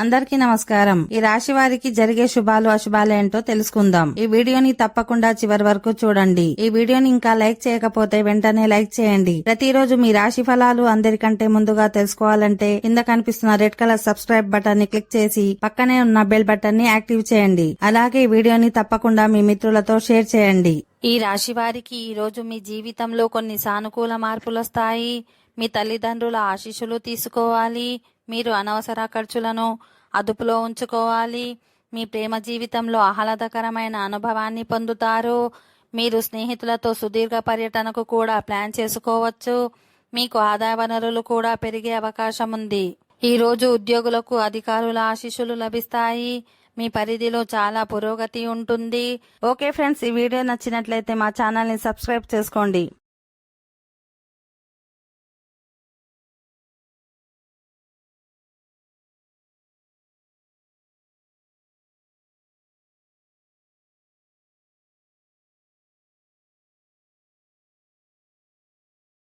అందరికీ నమస్కారం. ఈ రాశి వారికి జరిగే శుభాలు అశుభాలు ఏంటో తెలుసుకుందాం. ఈ వీడియోని తప్పకుండా చివరి వరకు చూడండి. ఈ వీడియోని ఇంకా లైక్ చేయకపోతే వెంటనే లైక్ చేయండి. ప్రతిరోజు మీ రాశి ఫలాలు అందరికంటే ముందుగా తెలుసుకోవాలంటే కింద కనిపిస్తున్న రెడ్ కలర్ సబ్స్క్రైబ్ బటన్ ని క్లిక్ చేసి పక్కనే ఉన్న బెల్ బటన్ ని యాక్టివ్ చేయండి. అలాగే ఈ వీడియోని తప్పకుండా మీ మిత్రులతో షేర్ చేయండి. ఈ రాశి వారికి ఈ రోజు మీ జీవితంలో కొన్ని సానుకూల మార్పులు వస్తాయి. మీ తల్లిదండ్రుల ఆశీస్సులు తీసుకోవాలి. మీరు అనవసర ఖర్చులను అదుపులో ఉంచుకోవాలి. మీ ప్రేమ జీవితంలో ఆహ్లాదకరమైన అనుభవాన్ని పొందుతారు. మీరు స్నేహితులతో సుదీర్ఘ పర్యటనకు కూడా ప్లాన్ చేసుకోవచ్చు. మీకు ఆదాయ వనరులు కూడా పెరిగే అవకాశం ఉంది. ఈ రోజు ఉద్యోగులకు అధికారుల ఆశీస్సులు లభిస్తాయి. మీ పరిధిలో చాలా పురోగతి ఉంటుంది. ఓకే ఫ్రెండ్స్, ఈ వీడియో నచ్చినట్లయితే మా ఛానల్ ని సబ్స్క్రైబ్ చేసుకోండి.